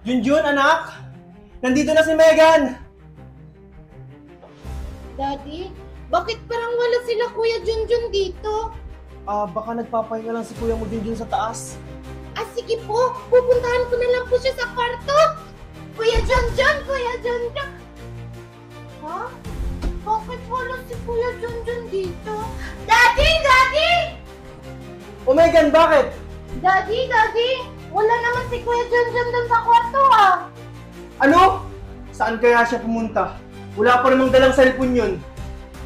Junjun, anak! Nandito na si Megan! Daddy, bakit parang wala sila Kuya Junjun dito? Baka nagpapahinga lang si kuya mo Junjun sa taas. Sige po, pupuntahan ko na lang po siya sa kwarto. Kuya Junjun! Kuya Junjun! Ha? Bakit wala si Kuya Junjun dito? Daddy! Daddy! O Megan, bakit? Daddy! Daddy! Wala naman si Kuya Junjun dun sa kwarto Ano? Saan kaya siya pumunta? Wala pa namang dalang cellphone yun.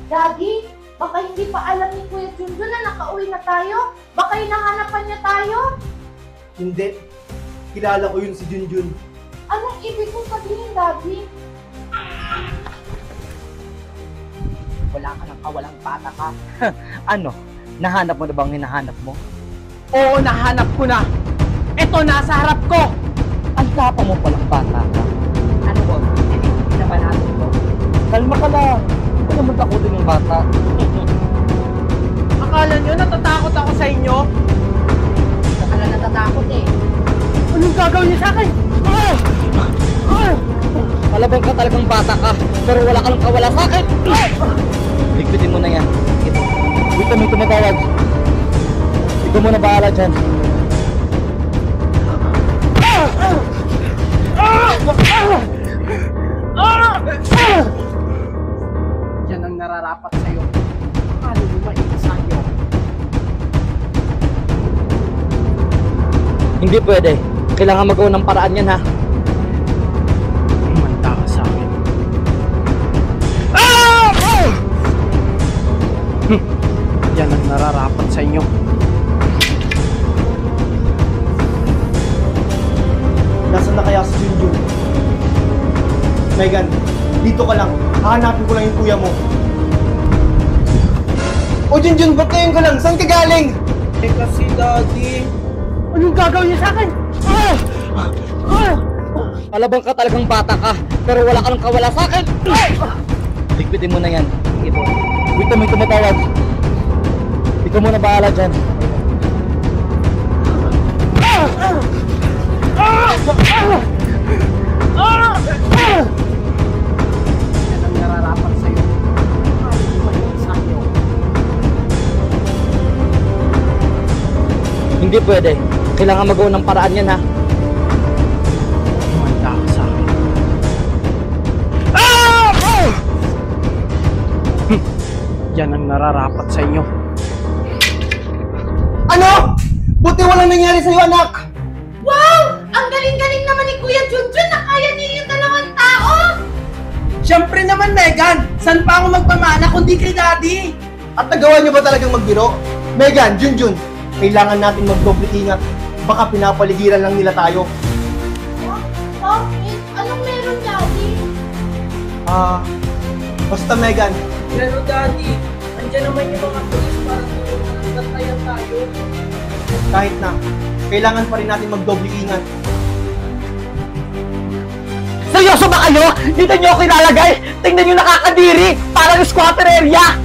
Daddy, baka hindi pa alam ni Kuya Junjun na nakauwi na tayo? Baka hinahanapan niya tayo? Hindi. Kilala ko yun si Junjun. Anong ibig kong sabihin, Daddy? Wala ka ng kawalang bata ka. Ano? Nahanap mo na bang hinahanap mo? Oo, nahanap ko na! Ito, nasa harap ko! Ang tapa mo palang bata ka. Ano ba? Hindi na ba natin ko? Kalma ka lang. Huwag naman takutin yung bata. Akala nyo natatakot ako sa inyo? Baka na natatakot eh. Anong gagawin niyo sa akin? Malabang ka talagang bata ka, pero wala ka lang kawala sa akin! Ligpitin mo na yan. Wait na, may tumatawag. Ikaw mo na bahala dyan. Yan ang nararapat sa'yo. Paano mo maiisa nyo? Hindi pwede. Kailangan magawa ng paraan yan, ha? Manda ka sa akin. Yan ang nararapat sa inyo. Nasaan na kaya si Junjun? Megan, dito ka lang. Hahanapin ko lang yung kuya mo. O Junjun, ba't ngayon ka lang? Saan ka galing? Kasi Daddy, Anong gagawin niya sa akin? Malabang ka talagang bata ka, pero wala ka lang kawala sa akin! Ligpitin mo na yan. Sige po. Wait na, may tumatawag. Ikaw mo na bahala dyan. yan ang nararapat sa'yo. Paano mo maiisa nyo? Hindi pwede. Kailangan magawa ng paraan yan, ha? Manda ka sa akin. Yan ang nararapat sa inyo. Ano? Buti walang nangyari sa'yo, anak! Wow! Ang galing-galing naman ni Kuya Junjun na kaya niya yung dalawang tao! Siyempre naman, Megan! Saan pa ako magpamana kundi kay Daddy? At nagawa niyo ba talagang magbiro? Megan, Junjun, kailangan natin magdoble ingat. Baka pinapaligiran lang nila tayo. Bakit? Anong meron, Daddy? Basta Megan, Pero Daddy, andyan naman yung mga pulis para tulungan ng bantayan tayo. kahit na, kailangan pa rin natin magdoble ingat. Seryoso ba kayo? Dito nyo ako ilalagay? Tingnan nyo nakakadiri! Parang squatter area!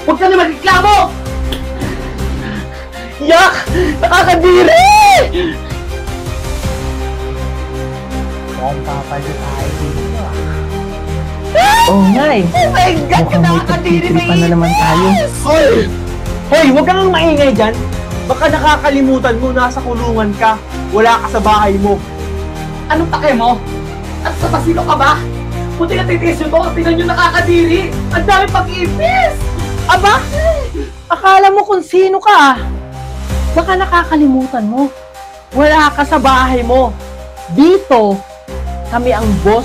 Huwag ka na magreklamo! Yak! Nakakadiri! Mukhang papalo tayo dito Oh nga eh! Oh my God! Mukhang nakakadiri na na naman tayo. Hoy! Hoy, huwag kang maingay dyan. Baka nakakalimutan mo, nasa kulungan ka. Wala ka sa bahay mo. Anong take mo? At sa pasilo ka ba? Buti na titiis nyo to, tingnan nyo nakakadiri! Ang dami pag-ipis! Aba! Akala mo kung sino ka Baka nakakalimutan mo. Wala ka sa bahay mo. Dito, kami ang boss.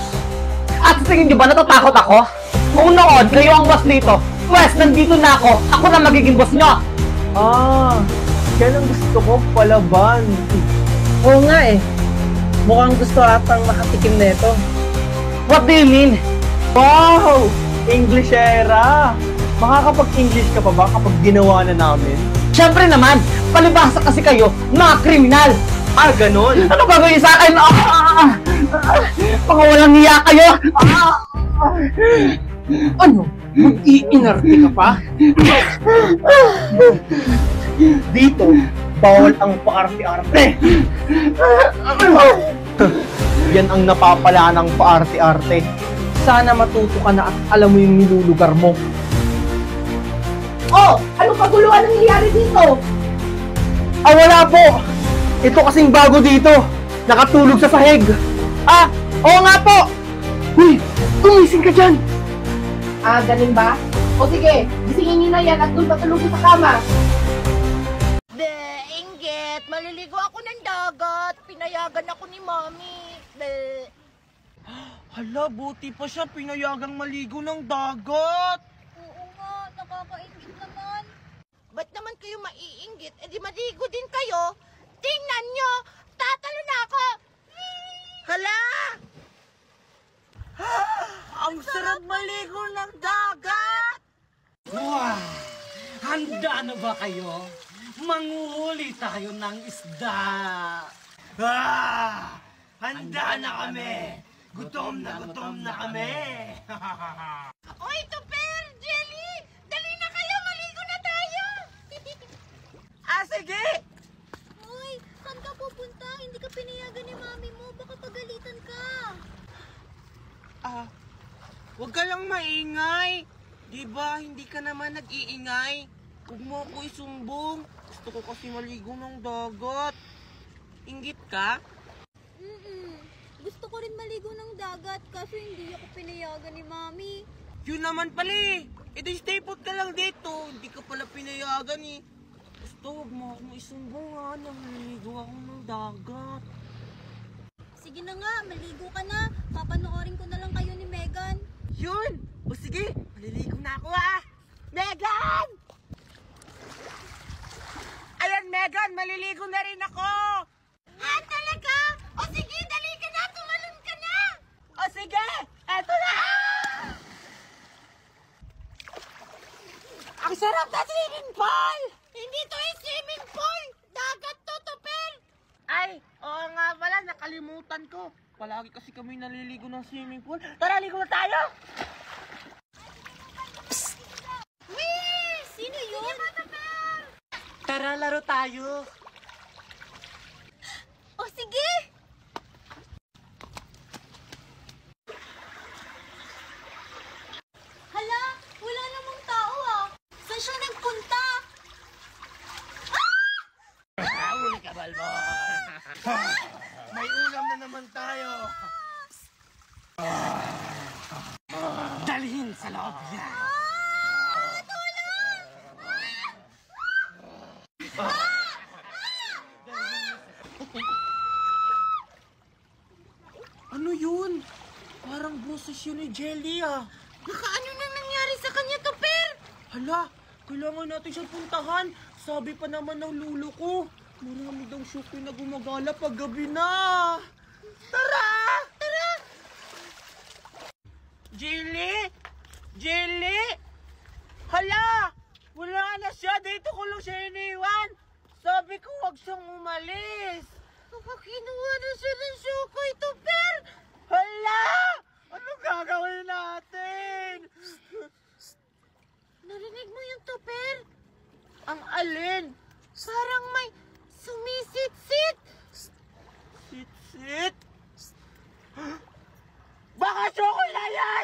At sa tingin nyo ba natatakot ako? Kung noon, kayo ang boss dito. Pwes, nandito na ako. Ako na magiging boss nyo. Yan ang gusto ko palaban. Oo nga eh. Mukhang gusto atang makatikim nito. What do you mean? Wow! Englishera! Makakapag-English ka pa ba kapag ginawa na namin? Siyempre naman, palibhasa kasi kayo, mga kriminal. Ganon! Ano gagawin sa akin? Mga walang hiya kayo. Ano? Mag-iinarte ka pa? Dito, bawal ang paarte-arte. Yan ang napapala ng paarte-arte. Sana matuto ka na at alam mo yung nilulugar mo. Oh, anong kaguluhan ang nangyayari dito? Ah, wala po! Ito kasing bago dito. Nakatulog sa sahig. Ah, oo nga po! Uy, gumising ka dyan! Ah, ganun ba? O sige, gisingin niyo na yan at doon patulog sa kama. Be, inggit. Maliligo ako ng dagat. Pinayagan ako ni Mami. Be. Hala, buti pa siya pinayagang maligo ng dagat. Oo nga, nakakaingit naman. Ba't naman kayo maiinggit? E di maligo din kayo. Tingnan nyo, tatalo na ako. Hala! Ang sarap maligo ng dagat! Wow! Handa na ba kayo? Manguhuli tayo ng isda! Ah! Handa na kami! Gutom na kami! Oy, Tupper! Jelly! Dali na kayo! Maligo na tayo! Ah, sige! Uy, saan ka pupunta? Hindi ka pinayagan ni Mami mo. Baka pagalitan ka. Ah, huwag ka lang maingay. Diba, hindi ka naman nag-iingay. Huwag mo ako isumbong. Gusto ko kasi maligo ng dagat. Inggit ka? Gusto ko rin maligo ng dagat kasi hindi ako pinayagan ni Mami. Yun naman pala eh. E di stay put ka lang dito. Hindi ka pala pinayagan eh. Gusto, huwag mo akong isumbong ha. Naliligo ako ng dagat. Sige na nga, maligo ka na. Papanoorin ko na lang kayo ni Megan. Yun! O sige, maliligo na ako ha. Megan! Ayan Megan, maliligo na rin ako. Ah, talaga? O sige, dali ka na! Tumalon ka na! O sige, eto na! Ang sarap na swimming pool! Hindi to yung swimming pool! Dagat to, Tupper! Ay, oo nga pala, nakalimutan ko. Palagi kasi kami naliligo ng swimming pool. Tara, ligo na tayo! Wee! Sino yun? Tara, laro tayo! O sige! Hala, wala namang tao ah. Saan siya nagpunta? Huli ka, Balbon! May ulam na naman tayo! Dalhin sa loob yan! Ano yun? Parang boses yun ni Jelly ah! Baka ano nang nangyari sa kanya, Tupper? Hala, kailangan natin siyang puntahan. Sabi pa naman ng lulo ko, marami daw syukoy na gumagala pag gabi na. Tara! Tara! Jelly? Jelly? Hala! Wala na siya. Dito ko lang siya iniwan. Sabi ko huwag siyang umalis. Baka kinuha na siya ng syukoy, Tupper! Hala! Anong gagawin natin? Narinig mo yung Tupper? Ang alin? Parang may sumisit-sit! Sit-sit? Baka chocolate na yan!